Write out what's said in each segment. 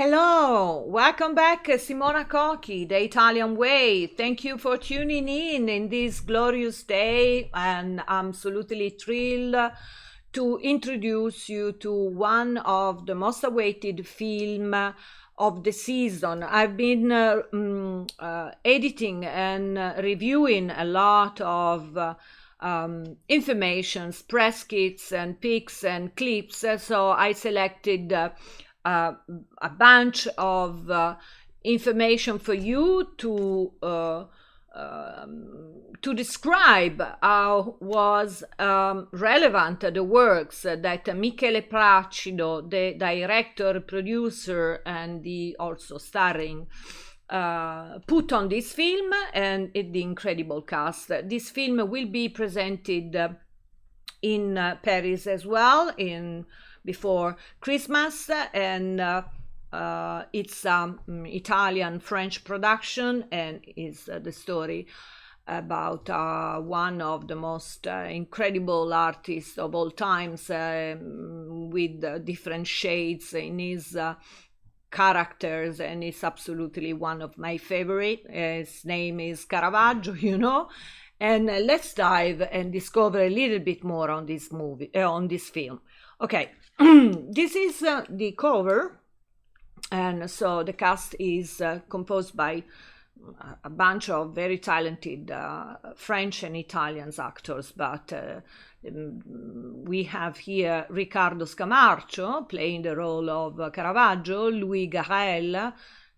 Hello, welcome back, Simona Cochi, The Italian Way. Thank you for tuning in this glorious day, and I'm absolutely thrilled to introduce you to one of the most awaited film of the season. I've been editing and reviewing a lot of informations, press kits and pics and clips, so I selected a bunch of information for you to describe how was relevant the works that Michele Placido, the director, producer, and the also starring, put on this film, and the incredible cast. This film will be presented in Paris as well before Christmas, and it's Italian French production, and is the story about one of the most incredible artists of all times, with different shades in his characters, and it's absolutely one of my favorite. His name is Caravaggio, and let's dive and discover a little bit more on this movie, on this film. Okay, this is the cover, and so the cast is composed by a bunch of very talented French and Italian actors, but we have here Riccardo Scamarcio playing the role of Caravaggio, Louis Garrel,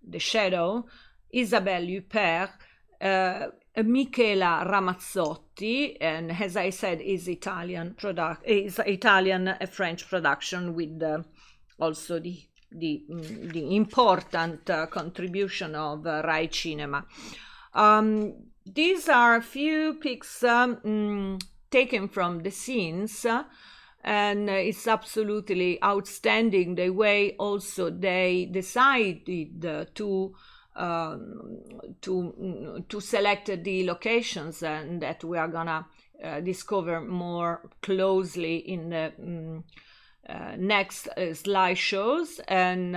the Shadow, Isabelle Huppert, Michela Ramazzotti, and as I said, is Italian French production, with also the important contribution of Rai Cinema. These are a few pics taken from the scenes, and it's absolutely outstanding the way also they decided to select the locations, and that we are gonna discover more closely in the next slideshows. And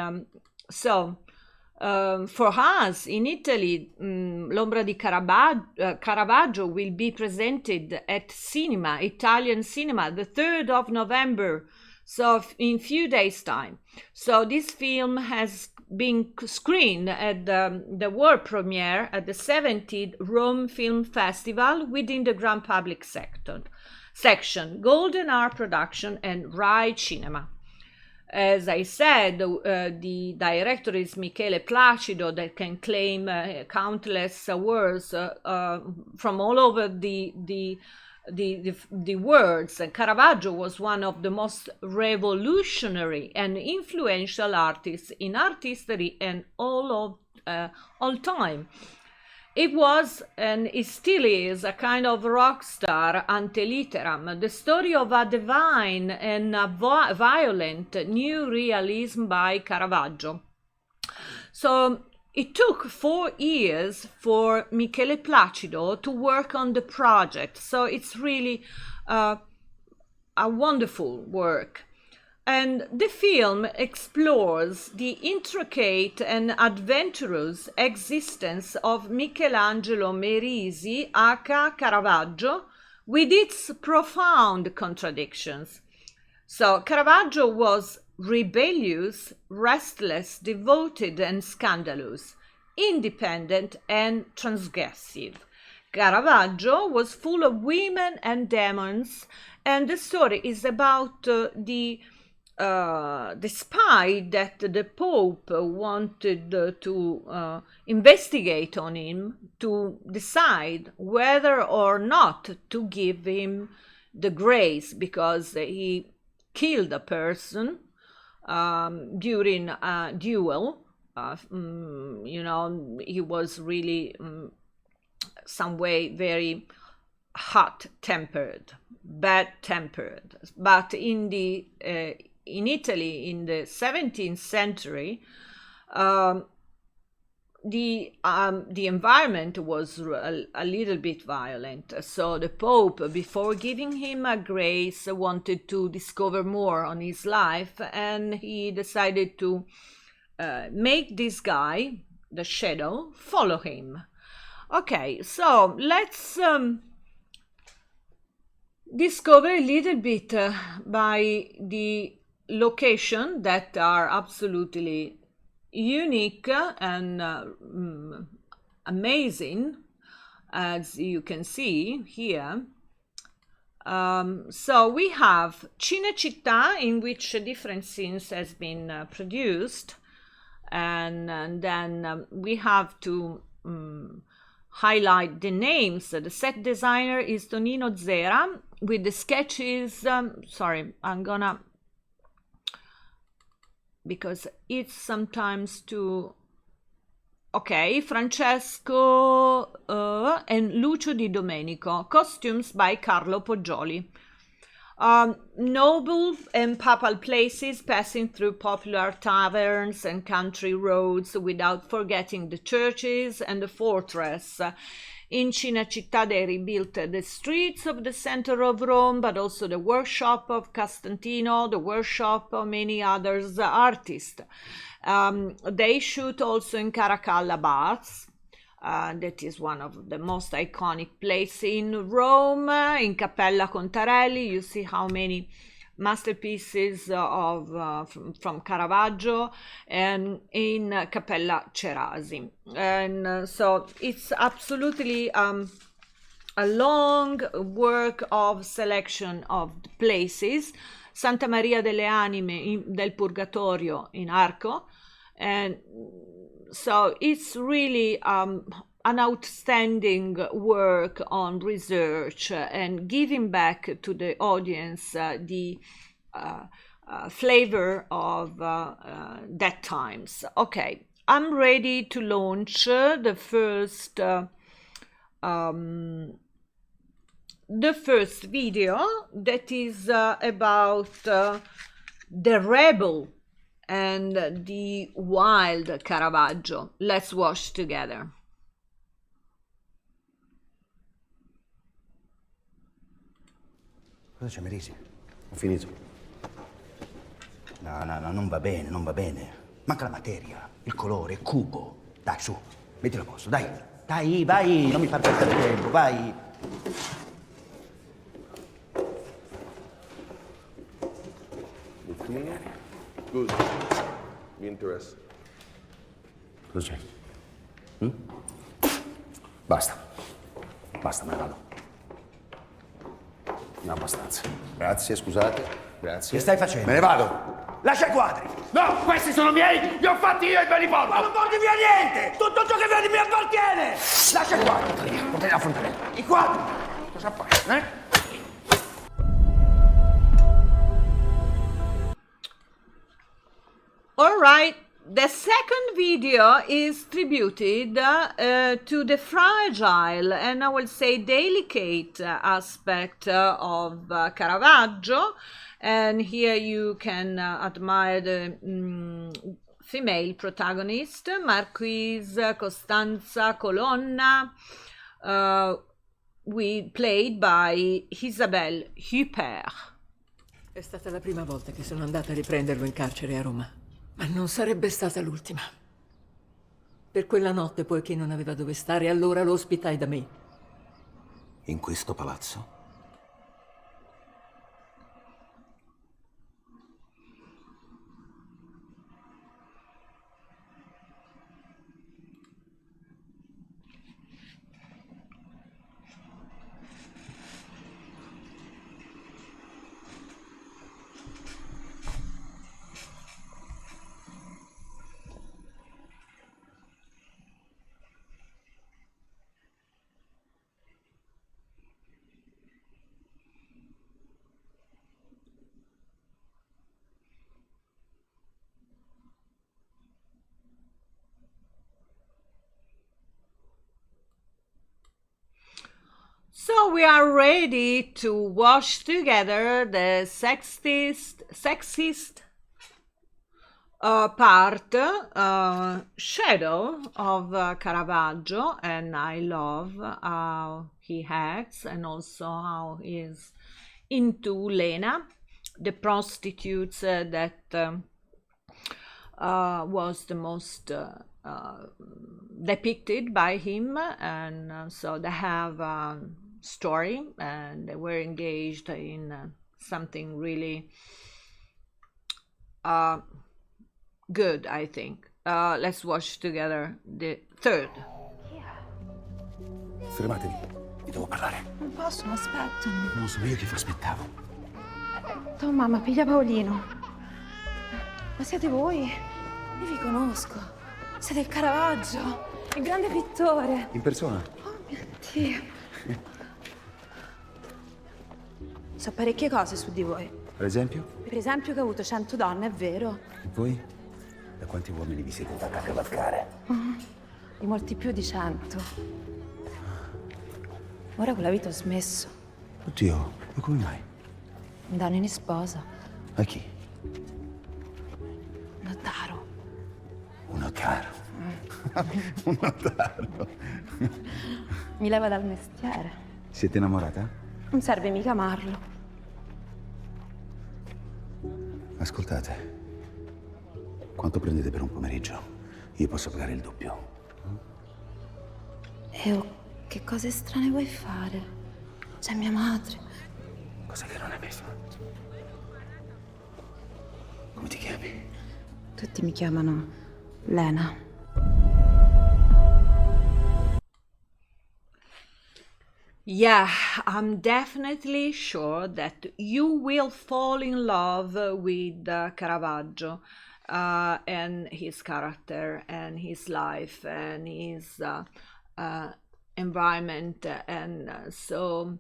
for us in Italy, L'Ombra di Caravaggio will be presented at Italian Cinema, the 3rd of November, so in few days time. So this film has been screened at the world premiere at the 70th Rome Film Festival within the Grand Public section, Goldenart Production and Rai Cinema. As I said, the director is Michele Placido, that can claim countless awards from all over the words. Caravaggio was one of the most revolutionary and influential artists in art history and all time. It was, and it still is, a kind of rock star ante litteram, the story of a divine and a violent new realism by Caravaggio. So it took 4 years for Michele Placido to work on the project, so it's really a wonderful work. And the film explores the intricate and adventurous existence of Michelangelo Merisi, aka Caravaggio, with its profound contradictions. So Caravaggio was rebellious, restless, devoted, and scandalous, independent, and transgressive. Caravaggio was full of women and demons, and the story is about the spy that the Pope wanted to investigate on him, to decide whether or not to give him the grace, because he killed a person during a duel. He was really some way very hot-tempered, bad-tempered. But in Italy in the 17th century, the environment was a little bit violent. So the Pope, before giving him a grace, wanted to discover more on his life, and he decided to make this guy, the shadow, follow him. Okay, so let's discover a little bit by the location that are absolutely unique and amazing, as you can see here. So we have Cinecittà, in which different scenes has been produced, and then we have to highlight the names. The set designer is Tonino Zera, with the sketches, sorry, I'm gonna, because it's sometimes too, okay, Francesco and Lucio Di Domenico. Costumes by Carlo Poggioli. Noble and papal places, passing through popular taverns and country roads without forgetting the churches and the fortress. In Cinecittà they rebuilt the streets of the center of Rome, but also the workshop of Costantino, the workshop of many others artists. They shoot also in Caracalla Baths. That is one of the most iconic places in Rome. In Cappella Contarelli, you see how many masterpieces of from Caravaggio, and in Cappella Cerasi. And so it's absolutely a long work of selection of places. Santa Maria delle Anime del Purgatorio in Arco, and so it's really an outstanding work on research and giving back to the audience the flavor of that times. Okay, I'm ready to launch the first video, that is about the rebel and the wild Caravaggio. Let's watch together. Cosa c'è, Merisi? Ho finito. No, non va bene, non va bene. Manca la materia, il colore, è cupo. Dai, su, mettilo a posto, dai. Dai, vai, non mi far perdere tempo, vai. Good. Interest. Cosa c'è? Basta. Basta, me ne vado. Non abbastanza. Grazie, scusate. Grazie. Che stai facendo? Me ne vado. Lascia i quadri! No, questi sono miei! Li ho fatti io e ve li porto! Ma non porti via niente! Tutto ciò che vedi mi appartiene! Lascia i quadri! Portali la fontanella. I quadri! Cosa fai, eh? All right, the second video is tributed to the fragile and I will say delicate aspect of Caravaggio, and here you can admire the female protagonist, Marquise Costanza Colonna, played by Isabelle Huppert. È stata la prima volta che sono andata a riprenderlo in carcere a Roma. Ma non sarebbe stata l'ultima. Per quella notte, poiché non aveva dove stare, allora lo ospitai da me. In questo palazzo? So we are ready to watch together the sexist part, shadow of Caravaggio, and I love how he acts and also how he is into Lena, the prostitutes that was the most depicted by him, and so they have a story, and they were engaged in something really good, I think. Let's watch together the third. Fermatevi, vi devo parlare. Non posso, mi aspettano. Non so io chi vi aspettavo. Tua mamma piglia Paolino. Ma siete voi? Io vi conosco. Siete il Caravaggio, il grande pittore. In persona? Oh mio Dio. So parecchie cose su di voi. Per esempio? Per esempio che ho avuto 100 donne, è vero? E voi? Da quanti uomini vi siete andati a cavalcare? Di molti più di 100. Ora con la vita ho smesso. Oddio, ma come mai? Mi danno in sposa. A chi? Notaro. Un notaro. Un notaro. Mi leva dal mestiere. Siete innamorata? Non serve mica amarlo. Ascoltate, quanto prendete per un pomeriggio? Io posso pagare il doppio. Che cose strane vuoi fare? C'è mia madre. Cosa che non hai mai fatto. Come ti chiami? Tutti mi chiamano Lena. Yeah, I'm definitely sure that you will fall in love with Caravaggio and his character and his life and his environment, and so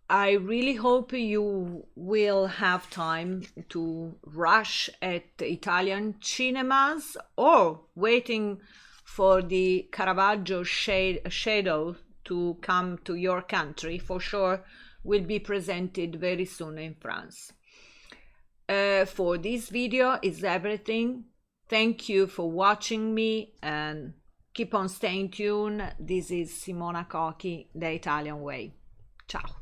I really hope you will have time to rush at Italian cinemas or waiting for the Caravaggio shadow to come to your country. For sure will be presented very soon in France. For this video is everything. Thank you for watching me and keep on staying tuned. This is Simona Cochi, The Italian Way. Ciao.